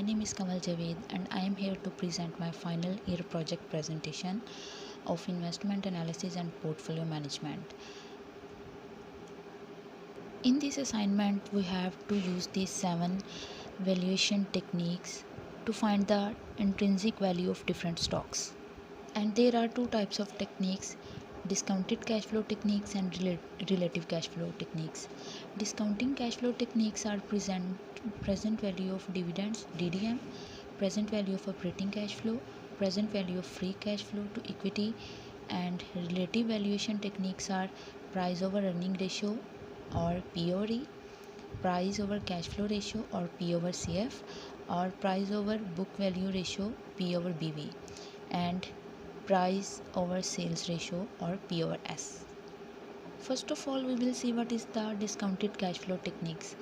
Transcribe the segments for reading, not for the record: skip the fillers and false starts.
name is Kamal Javed and I am here to present my final year project presentation of investment analysis and portfolio management. In this assignment, we have to use these 7 valuation techniques to find the intrinsic value of different stocks. And there are 2 types of techniques: discounted cash flow techniques and relative cash flow techniques. Discounting cash flow techniques are present value of dividends DDM, present value of operating cash flow, present value of free cash flow to equity, and relative valuation techniques are price over earning ratio or PORE, price over cash flow ratio or P over CF, or price over book value ratio P over BV, and price over sales ratio or P over S. First of all, we will see what is the discounted cash flow techniques.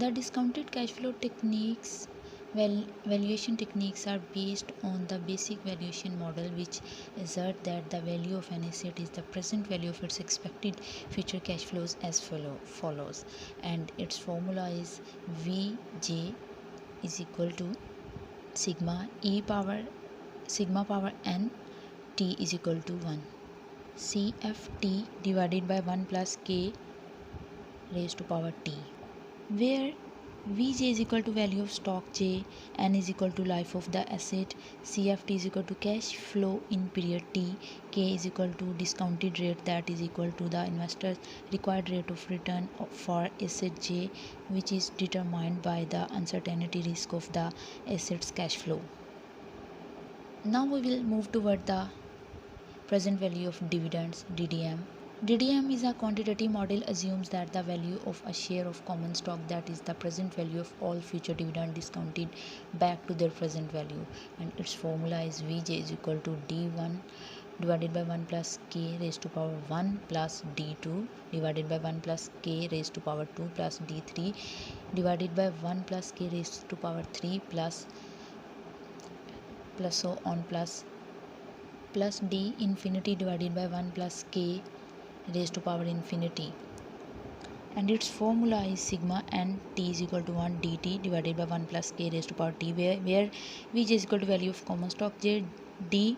The discounted cash flow techniques valuation techniques are based on the basic valuation model, which assert that the value of an asset is the present value of its expected future cash flows as follows, and its formula is Vj is equal to sigma power n t is equal to 1. CFT divided by 1 plus k raised to power t, where Vj is equal to value of stock J, N is equal to life of the asset, CFT is equal to cash flow in period T, K is equal to discounted rate, that is equal to the investor's required rate of return for asset J, which is determined by the uncertainty risk of the asset's cash flow. Now we will move toward the present value of dividends DDM. DDM is a quantitative model, assumes that the value of a share of common stock, that is the present value of all future dividend, discounted back to their present value, and its formula is Vj is equal to D1 divided by 1 plus k raised to power 1 plus D2 divided by 1 plus k raised to power 2 plus D3 divided by 1 plus k raised to power 3 plus so on plus D infinity divided by 1 plus k raised to power infinity, and its formula is sigma n t is equal to 1 dt divided by 1 plus k raised to power t, where Vj is equal to value of common stock J, d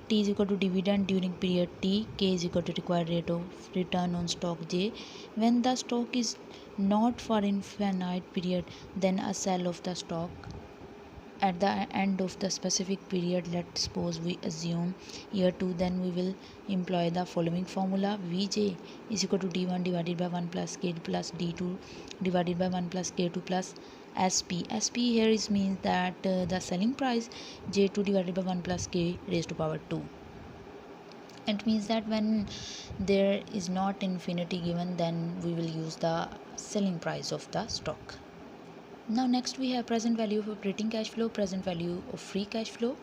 t is equal to dividend during period t, k is equal to required rate of return on stock J. When the stock is not for infinite period, then a sell of the stock at the end of the specific period. Let's suppose we assume year 2, then we will employ the following formula: Vj is equal to d1 divided by 1 plus k plus d2 divided by 1 plus k2 plus sp here is means that the selling price j2 divided by 1 plus k raised to power 2. It means that when there is not infinity given, then we will use the selling price of the stock. Now next we have present value of operating cash flow, present value of free cash flow,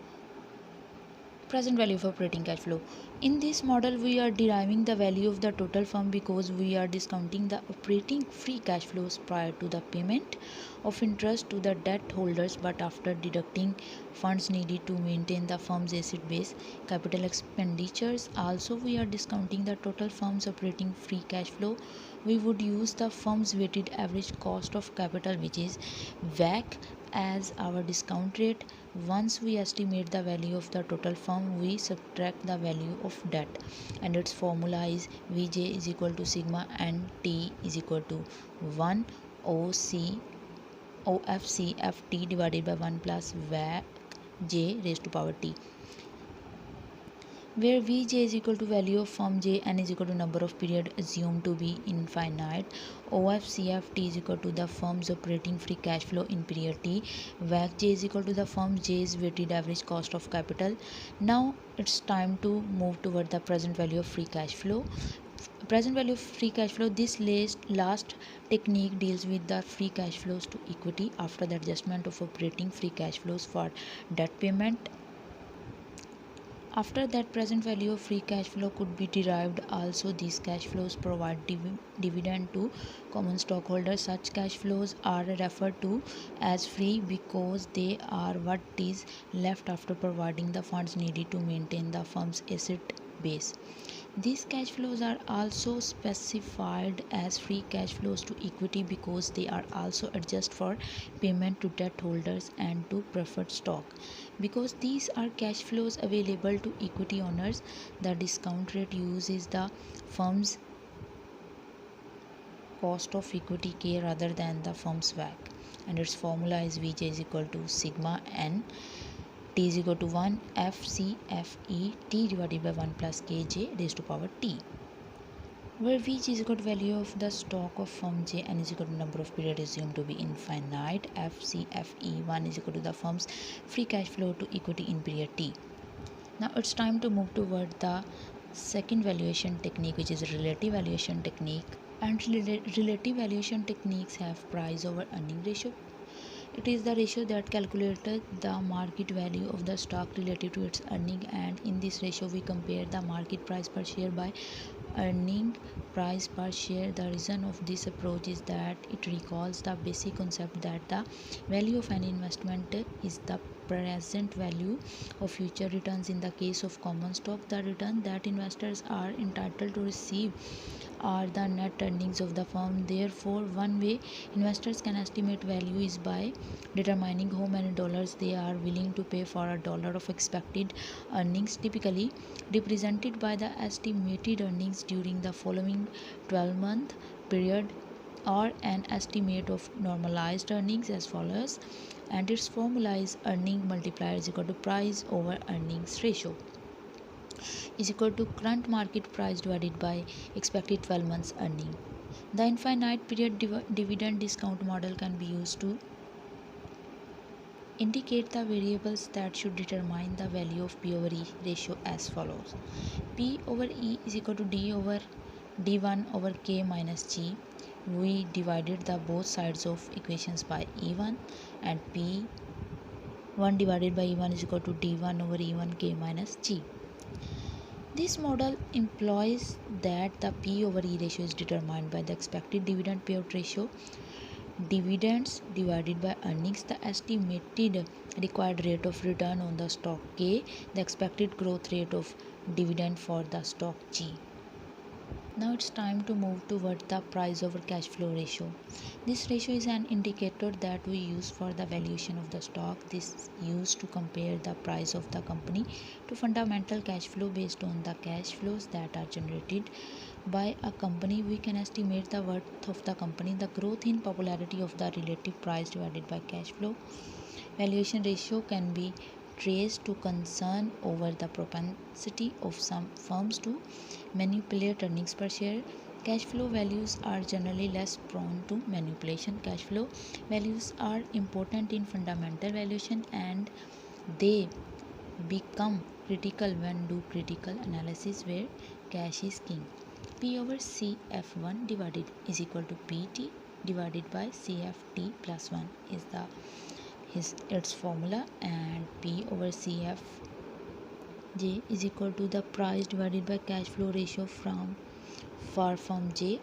present value of operating cash flow. In this model, we are deriving the value of the total firm because we are discounting the operating free cash flows prior to the payment of interest to the debt holders, but after deducting funds needed to maintain the firm's asset base, capital expenditures. Also, we are discounting the total firm's operating free cash flow. We would use the firm's weighted average cost of capital, which is WACC, as our discount rate. Once we estimate the value of the total firm, we subtract the value of debt, and its formula is Vj is equal to sigma n t is equal to 1 OFCFT divided by 1 plus WACC J raised to power t, where Vj is equal to value of firm J, N is equal to number of period assumed to be infinite, OFCFT is equal to the firm's operating free cash flow in period T, WACC J is equal to the firm J's weighted average cost of capital. Now it's time to move toward the present value of free cash flow. Present value of free cash flow, this last technique deals with the free cash flows to equity after the adjustment of operating free cash flows for debt payment. After that, present value of free cash flow could be derived. Also, these cash flows provide dividend to common stockholders. Such cash flows are referred to as free because they are what is left after providing the funds needed to maintain the firm's asset base. These cash flows are also specified as free cash flows to equity because they are also adjusted for payment to debt holders and to preferred stock. Because these are cash flows available to equity owners, the discount rate used is the firm's cost of equity K rather than the firm's WACC, and its formula is Vj is equal to sigma n T is equal to 1 FCFE T divided by 1 plus Kj raised to power T, where Vj is equal to value of the stock of firm J and is equal to number of period assumed to be infinite. FCFE1 is equal to the firm's free cash flow to equity in period T. Now it's time to move toward the second valuation technique, which is relative valuation technique. And relative valuation techniques have price over earning ratio. It is the ratio that calculated the market value of the stock relative to its earning, and in this ratio we compare the market price per share by earning price per share. The reason of this approach is that it recalls the basic concept that the value of an investment is the present value of future returns. In the case of common stock, the return that investors are entitled to receive are the net earnings of the firm. Therefore, one way investors can estimate value is by determining how many dollars they are willing to pay for a dollar of expected earnings, typically represented by the estimated earnings during the following 12-month period, or an estimate of normalized earnings as follows, and its formula is earning multiplier is equal to price over earnings ratio is equal to current market price divided by expected 12 months earning. The infinite period dividend discount model can be used to indicate the variables that should determine the value of P over E ratio as follows. P over E is equal to D over D1 over K minus G. We divided the both sides of equations by E1, and P1 divided by E1 is equal to D1 over E1 K minus G. This model implies that the P over E ratio is determined by the expected dividend payout ratio, dividends divided by earnings, the estimated required rate of return on the stock K, the expected growth rate of dividend for the stock G. Now it's time to move toward the price over cash flow ratio. This ratio is an indicator that we use for the valuation of the stock. This is used to compare the price of the company to fundamental cash flow. Based on the cash flows that are generated by a company, we can estimate the worth of the company. The growth in popularity of the relative price divided by cash flow valuation ratio can be traced to concern over the propensity of some firms to manipulate earnings per share. Cash flow values are generally less prone to manipulation. Cash flow values are important in fundamental valuation, and they become critical when do critical analysis where cash is king. P over CF1 divided is equal to PT divided by CFT plus 1 is its formula, and P over CF J is equal to the price divided by cash flow ratio for firm J.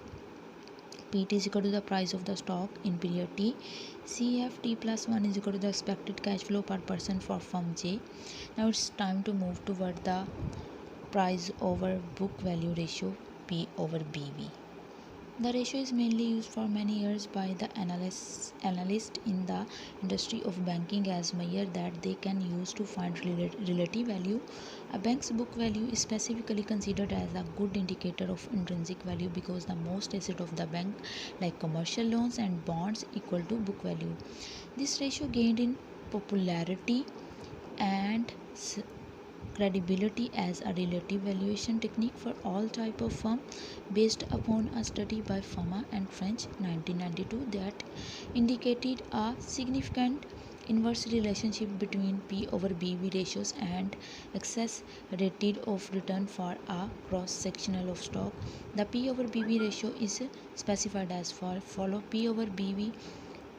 PT is equal to the price of the stock in period T. CFT plus 1 is equal to the expected cash flow per person for firm J. Now it's time to move toward the price over book value ratio, P over BV. The ratio is mainly used for many years by the analysts in the industry of banking as measure that they can use to find relative value. A bank's book value is specifically considered as a good indicator of intrinsic value because the most asset of the bank, like commercial loans and bonds, equal to book value. This ratio gained in popularity and credibility as a relative valuation technique for all type of firm based upon a study by Fama and French 1992 that indicated a significant inverse relationship between P over BV ratios and excess rate of return for a cross sectional of stock. The P over BV ratio is specified as follow. P over BV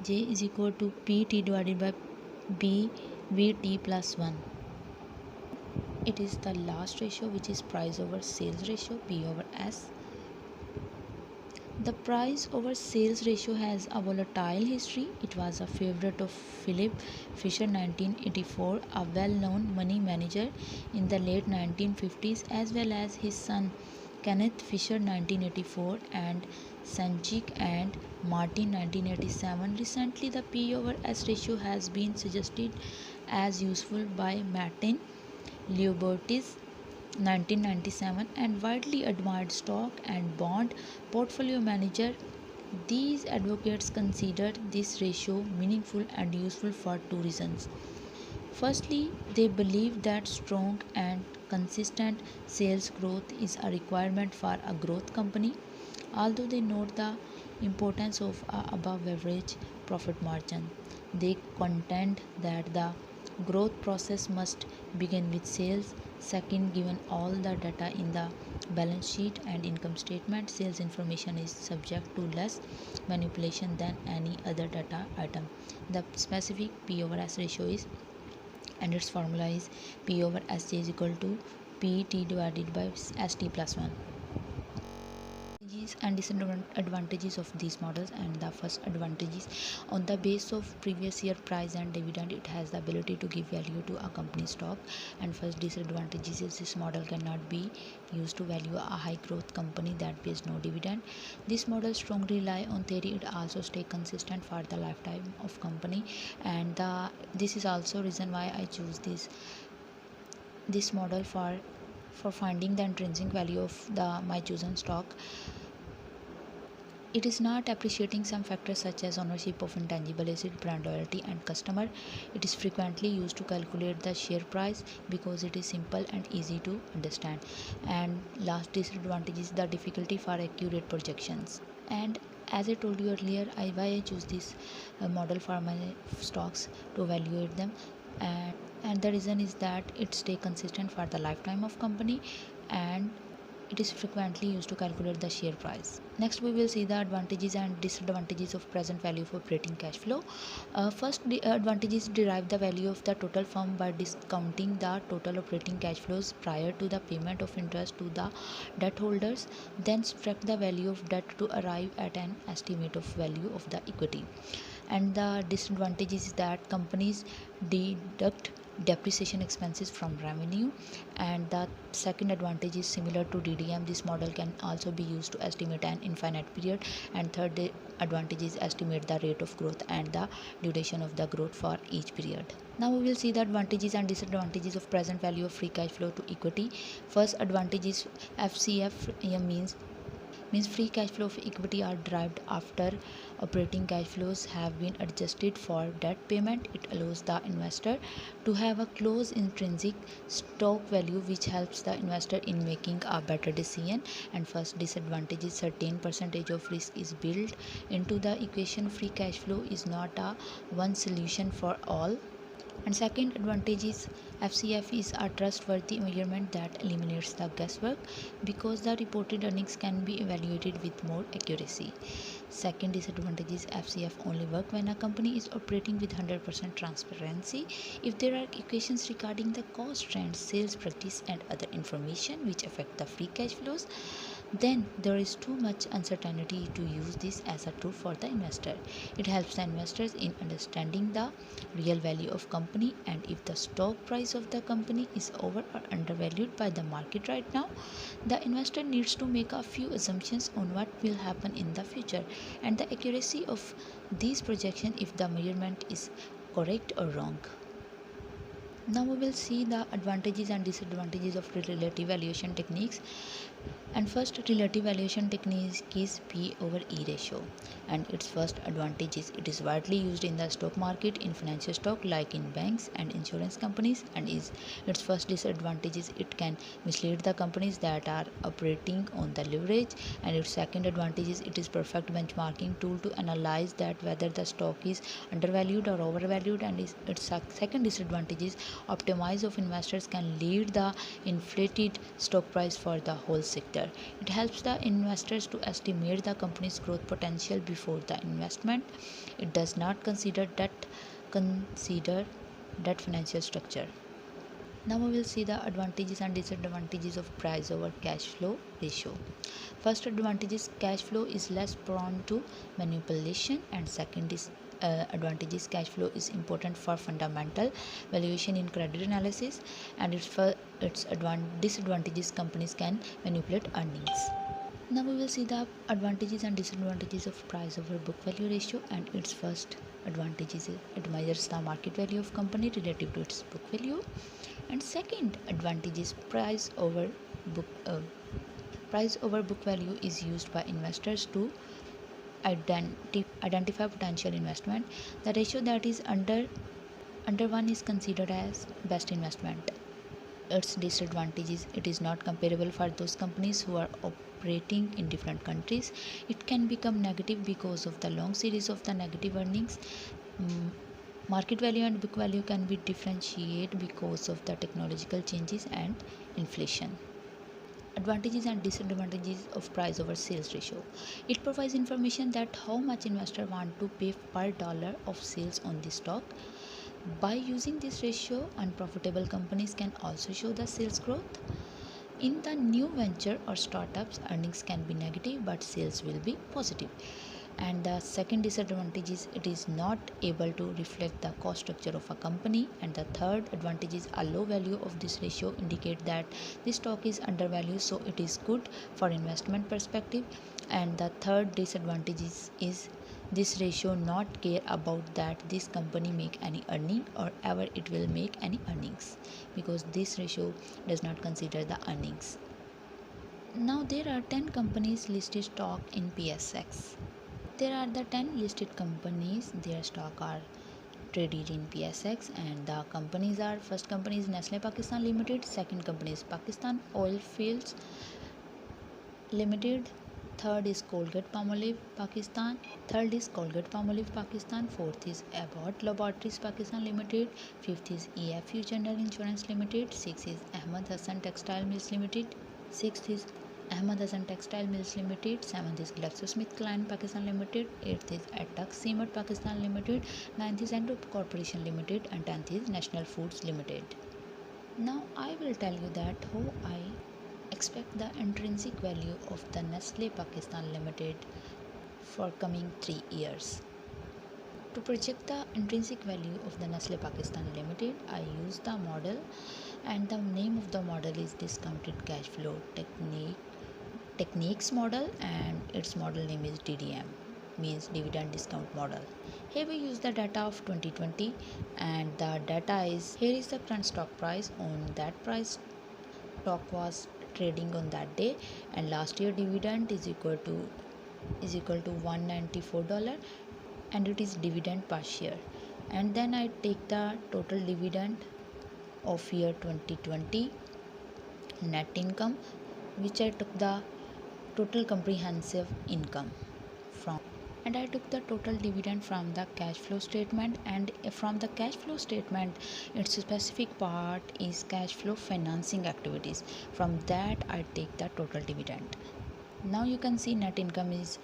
J is equal to PT divided by BVT plus 1. It is the last ratio, which is price over sales ratio, P over S. The price over sales ratio has a volatile history. It was a favorite of Philip Fisher 1984, a well-known money manager in the late 1950s, as well as his son Kenneth Fisher 1984 and Sanchik and Martin 1987. Recently, the P over S ratio has been suggested as useful by Martin Liubertis 1997 and widely admired stock and bond portfolio manager. These advocates consider this ratio meaningful and useful for two reasons. Firstly, they believe that strong and consistent sales growth is a requirement for a growth company, although they note the importance of a above average profit margin. They contend that the growth process must begin with sales. Second, given all the data in the balance sheet and income statement, sales information is subject to less manipulation than any other data item. The specific P over S ratio is, and its formula is P over Sj is equal to PT divided by St plus 1. Advantages and disadvantages of these models. And the first advantage is, on the base of previous year price and dividend, it has the ability to give value to a company stock. And first disadvantage is this model cannot be used to value a high growth company that pays no dividend. This model strongly rely on theory. It also stay consistent for the lifetime of company, and this is also reason why I choose this model for finding the intrinsic value of my chosen stock. It is not appreciating some factors such as ownership of intangible asset, brand loyalty, and customer. It is frequently used to calculate the share price because it is simple and easy to understand. And last disadvantage is the difficulty for accurate projections. And as I told you earlier, why I choose this model for my stocks to evaluate them, and the reason is that it stay consistent for the lifetime of company, and it is frequently used to calculate the share price. Next, we will see the advantages and disadvantages of present value of operating cash flow. First, the advantages derive the value of the total firm by discounting the total operating cash flows prior to the payment of interest to the debt holders, then subtract the value of debt to arrive at an estimate of value of the equity. And the disadvantage is that companies deduct depreciation expenses from revenue. And the second advantage is similar to DDM. This model can also be used to estimate an infinite period. And third advantage is estimate the rate of growth and the duration of the growth for each period. Now we will see the advantages and disadvantages of present value of free cash flow to equity. First advantage is FCF means free cash flow of equity are derived after operating cash flows have been adjusted for debt payment. It allows the investor to have a close intrinsic stock value, which helps the investor in making a better decision. And first disadvantage is certain percentage of risk is built into the equation. Free cash flow is not a one solution for all. And second advantage is FCF is a trustworthy measurement that eliminates the guesswork because the reported earnings can be evaluated with more accuracy. Second disadvantage is FCF only work when a company is operating with 100% transparency. If there are equations regarding the cost trends, sales practice, and other information which affect the free cash flows, then there is too much uncertainty to use this as a tool for the investor. It helps the investors in understanding the real value of company, and if the stock price of the company is over or undervalued by the market right now, the investor needs to make a few assumptions on what will happen in the future and the accuracy of these projections if the measurement is correct or wrong. Now we will see the advantages and disadvantages of relative valuation techniques. And first, relative valuation technique is P over E ratio. And its first advantage is it is widely used in the stock market, in financial stock like in banks and insurance companies. And its first disadvantage is it can mislead the companies that are operating on the leverage. And its second advantage is it is perfect benchmarking tool to analyze that whether the stock is undervalued or overvalued. And its second disadvantage is optimize of investors can lead the inflated stock price for the whole sector. It helps the investors to estimate the company's growth potential before the investment. It does not consider debt financial structure. Now we will see the advantages and disadvantages of price over cash flow ratio. First advantage is cash flow is less prone to manipulation, and second is advantages. Cash flow is important for fundamental valuation in credit analysis, and its disadvantages, companies can manipulate earnings. Now we will see the advantages and disadvantages of price over book value ratio. And its first advantage is it measures the market value of company relative to its book value. And second advantage is price over book value is used by investors to identify potential investment. The ratio that is under 1 is considered as best investment. Its disadvantage is it is not comparable for those companies who are operating in different countries. It can become negative because of the long series of the negative earnings. Market value and book value can be differentiated because of the technological changes and inflation. Advantages and disadvantages of price over sales ratio. It provides information that how much investor want to pay per dollar of sales on the stock. By using this ratio, unprofitable companies can also show the sales growth. In the new venture or startups, earnings can be negative but sales will be positive. And the second disadvantage is it is not able to reflect the cost structure of a company. And the third advantage is a low value of this ratio indicate that this stock is undervalued, so it is good for investment perspective. And the third disadvantage is this ratio not care about that this company make any earning or ever it will make any earnings, because this ratio does not consider the earnings. Now there are 10 companies listed stock in PSX. There are the 10 listed companies, their stock are traded in PSX, and the companies are: first company is Nestle Pakistan Limited, second company is Pakistan Oilfields Limited, third is Colgate Palmolive Pakistan, third is Colgate Palmolive Pakistan, fourth is Abbott Laboratories Pakistan Limited, fifth is EFU General Insurance Limited, sixth is Ahmad Hassan Textile Mills Limited, sixth is Ahmad Hassan Textile Mills Limited, 7th is GlaxoSmithKline Pakistan Limited, 8th is Attuck Cement Pakistan Limited, 9th is Endo Corporation Limited, and 10th is National Foods Limited. Now I will tell you that how I expect the intrinsic value of the Nestle Pakistan Limited for coming 3 years. To project the intrinsic value of the Nestle Pakistan Limited, I use the model, and the name of the model is Discounted Cash Flow Techniques model, and its model name is DDM, means Dividend Discount Model. Here we use the data of 2020, and the data is, here is the current stock price. On that price stock was trading on that day, and last year dividend is equal to $194, and it is dividend per share. And then I take the total dividend of year 2020 net income, which I took the total comprehensive income from, and I took the total dividend from the cash flow statement. And from the cash flow statement, its specific part is cash flow financing activities. From that I take the total dividend. Now you can see net income is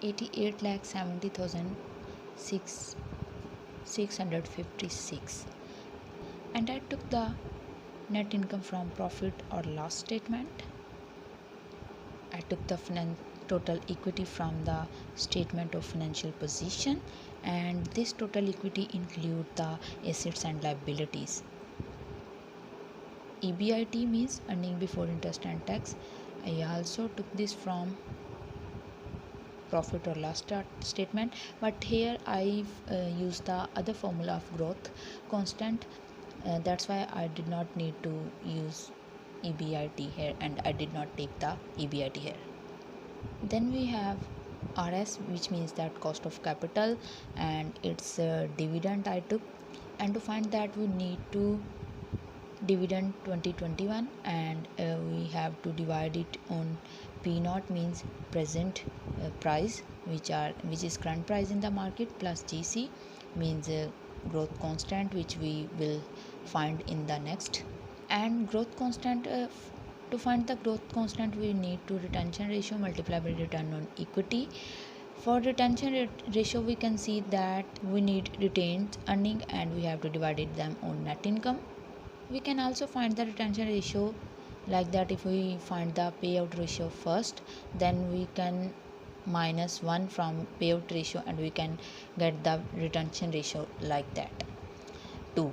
88,70,656, and I took the net income from profit or loss statement. I took the total equity from the statement of financial position, and this total equity include the assets and liabilities. EBIT means earning before interest and tax. I also took this from profit or loss statement, but here I use the other formula of growth constant. That's why I did not need to use EBIT here, and I did not take the EBIT here. Then we have RS, which means that cost of capital, and its dividend I took. And to find that, we need to dividend 2021, and we have to divide it on P0, means present price, which is current price in the market, plus GC means growth constant, which we will find in the next. And growth constant, to find the growth constant, we need to retention ratio multiplied by return on equity. For retention ratio, we can see that we need retained earning, and we have to divide them on net income. We can also find the retention ratio like that. If we find the payout ratio first, then we can minus 1 from payout ratio, and we can get the retention ratio like that. 2.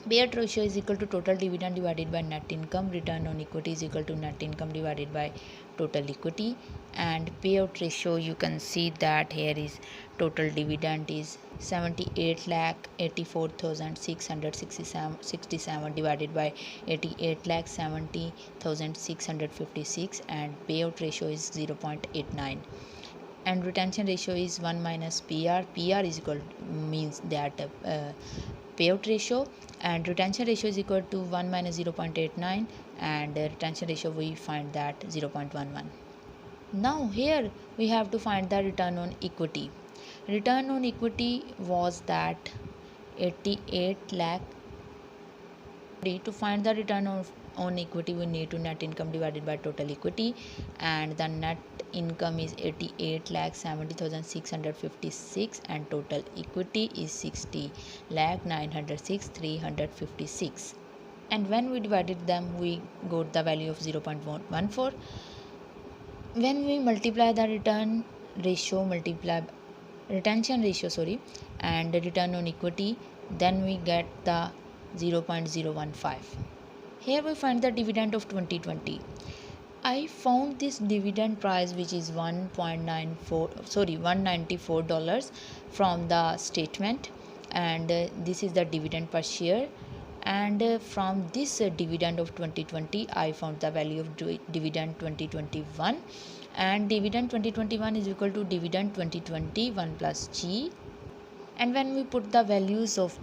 Payout ratio is equal to total dividend divided by net income. Return on equity is equal to net income divided by total equity. And payout ratio, you can see that here is total dividend is 78,84,667 divided by 88,70,656, and payout ratio is 0.89. And retention ratio is 1 minus PR. PR is equal means that payout ratio, and retention ratio is equal to 1 minus 0.89, and retention ratio we find that 0.11. Now here we have to find the return on equity. Return on equity was that 88 lakh. To find the return on equity, we need to net income divided by total equity, and the net income is 88,70,656, and total equity is 60,906,356. And when we divided them, we got the value of 0.14. When we multiply the retention ratio and the return on equity, then we get the 0.015. Here we find the dividend of 2020. I found this dividend price, which is $194 from the statement, and this is the dividend per share. And from this dividend of 2020, I found the value of dividend 2021, and dividend 2021 is equal to dividend 2020 1 plus G. And when we put the values of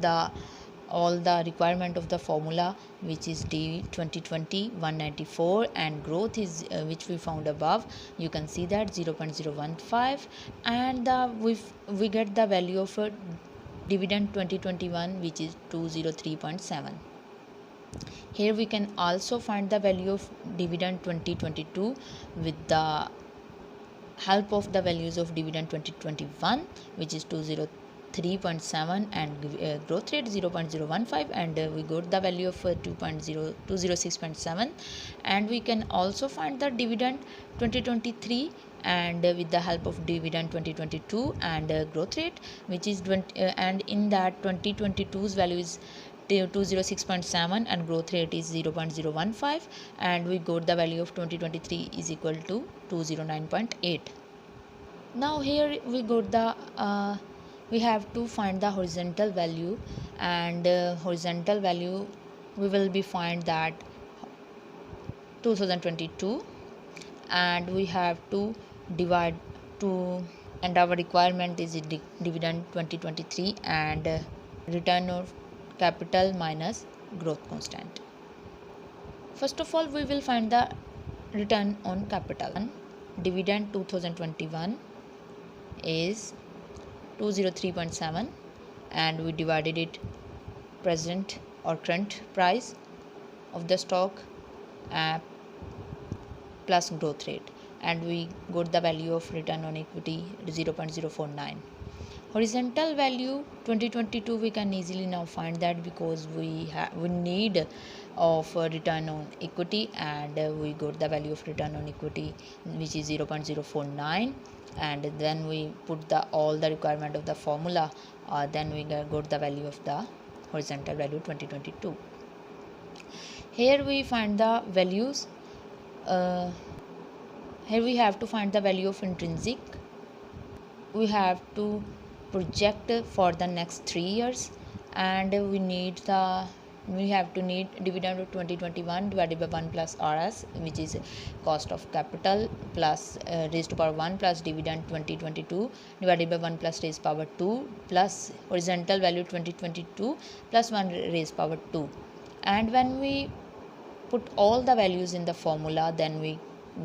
all the requirement of the formula, which is D 2020 194, and growth is which we found above, you can see that 0.015, and we get the value of dividend 2021, which is 203.7. Here we can also find the value of dividend 2022 with the help of the values of dividend 2021, which is 203.7, and growth rate 0.015, and we got the value of 206.7. And we can also find the dividend 2023, and with the help of dividend 2022 and growth rate, which is and in that 2022's value is 206.7 and growth rate is 0.015, and we got the value of 2023 is equal to 209.8. Now here we got the we have to find the horizontal value, and horizontal value we will be find that 2022, and we have to divide to, and our requirement is dividend 2023 and return of capital minus growth constant. First of all, we will find the return on capital. Dividend 2021 is 203.7, and we divided it present or current price of the stock plus growth rate, and we got the value of return on equity 0.049. Horizontal value 2022 we can easily now find that, because we need of return on equity, and we got the value of return on equity, which is 0.049, and then we put all the requirement of the formula, then we got the value of the horizontal value 2022. Here we find the values. Here we have to find the value of intrinsic. We have to project for the next 3 years, and we have to need dividend of 2021 divided by 1 plus RS, which is cost of capital, plus raised to power 1 plus dividend 2022 divided by 1 plus raised power 2 plus horizontal value 2022 plus 1 raised power 2. And when we put all the values in the formula, then we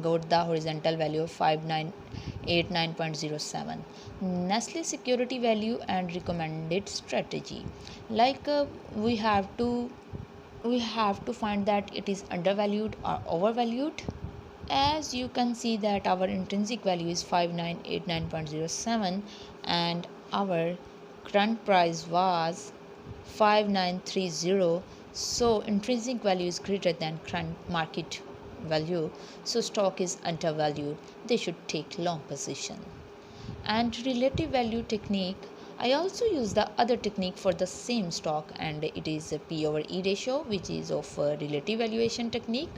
got the horizontal value of 5989.07. Nestle security value and recommended strategy, like we have to find that it is undervalued or overvalued. As you can see that our intrinsic value is 5989.07, and our current price was 5930, so intrinsic value is greater than current market value, so stock is undervalued. They should take long position. And relative value technique, I also use the other technique for the same stock, and it is a P over E ratio, which is of a relative valuation technique.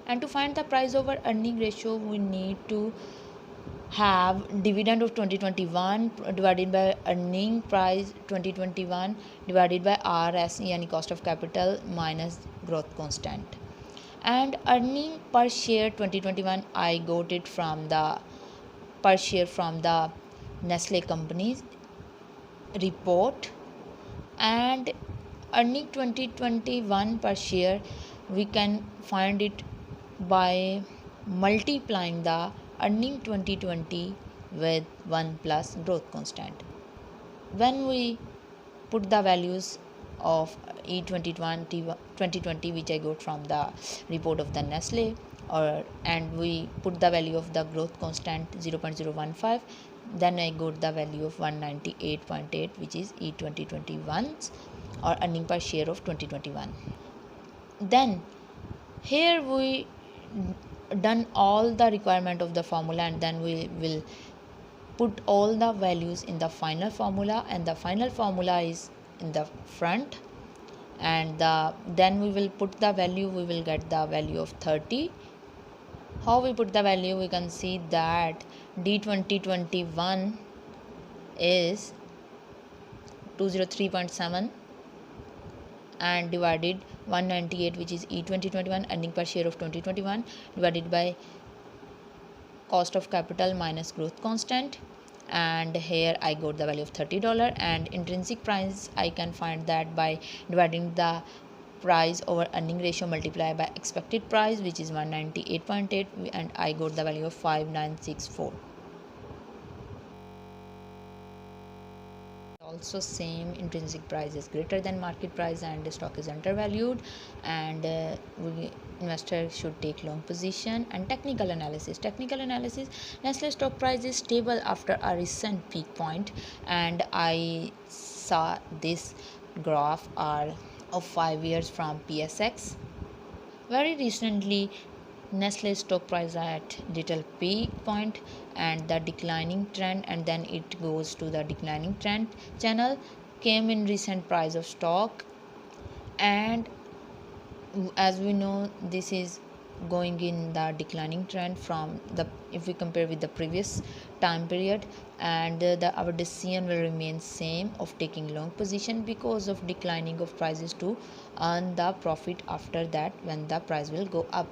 And to find the price over earning ratio, we need to have dividend of 2021 divided by earning price 2021 divided by RS, yani cost of capital, minus growth constant. And earning per share 2021, I got it from the per share from the Nestle company's report. And earning 2021 per share, we can find it by multiplying the earning 2020 with 1 plus growth constant. When we put the values of E2020 which I got from the report of the Nestle, and we put the value of the growth constant 0.015, then I got the value of 198.8, which is E2021's or earning per share of 2021. Then here we done all the requirement of the formula, and then we will put all the values in the final formula, and the final formula is in the front. And then we will put the value, we will get the value of 30. How we put the value? We can see that D2021 is 203.7 and divided 198, which is E2021 earning per share of 2021, divided by cost of capital minus growth constant. And here I got the value of $30. And intrinsic price, I can find that by dividing the price over earning ratio multiplied by expected price, which is 198.8, and I got the value of 5964. Also same, intrinsic price is greater than market price and the stock is undervalued, and investor should take long position. And technical analysis, Nestle stock price is stable after a recent peak point, and I saw this graph are of 5 years from PSX. Very recently Nestle stock price at little peak point and the declining trend, and then it goes to the declining trend channel, came in recent price of stock. And as we know, this is going in the declining trend from the, if we compare with the previous time period, and our decision will remain same of taking long position because of declining of prices to earn the profit after that when the price will go up.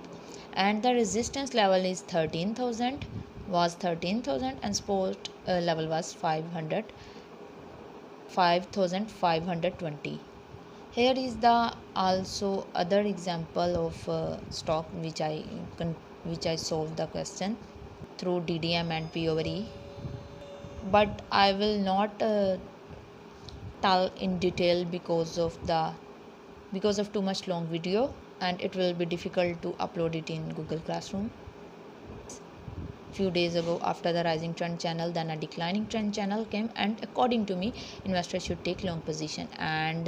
And the resistance level is 13,000, and support level was 5,520. Here is the also other example of stock which I solved the question through DDM and P over E, but I will not tell in detail because of too much long video, and it will be difficult to upload it in Google Classroom. Few days ago, after the rising trend channel, then a declining trend channel came, and according to me, investors should take long position and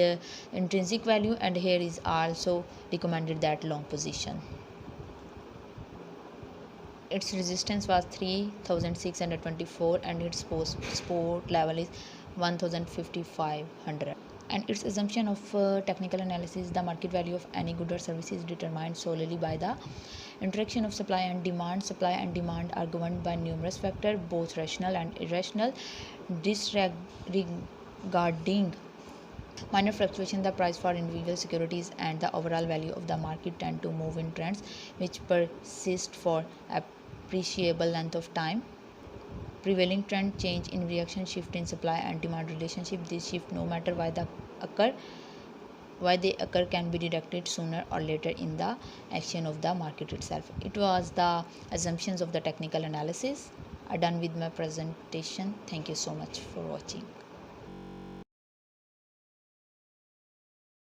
intrinsic value, and here is also recommended that long position. Its resistance was 3,624 and its support level is 1,500. And its assumption of technical analysis, the market value of any good or service is determined solely by the interaction of supply and demand. Supply and demand are governed by numerous factors, both rational and irrational. Disregarding minor fluctuation, the price for individual securities and the overall value of the market tend to move in trends which persist for appreciable length of time. Prevailing trend change in reaction, shift in supply and demand relationship. This shift, no matter why they occur, can be detected sooner or later in the action of the market itself. It was the assumptions of the technical analysis. I'm done with my presentation. Thank you so much for watching.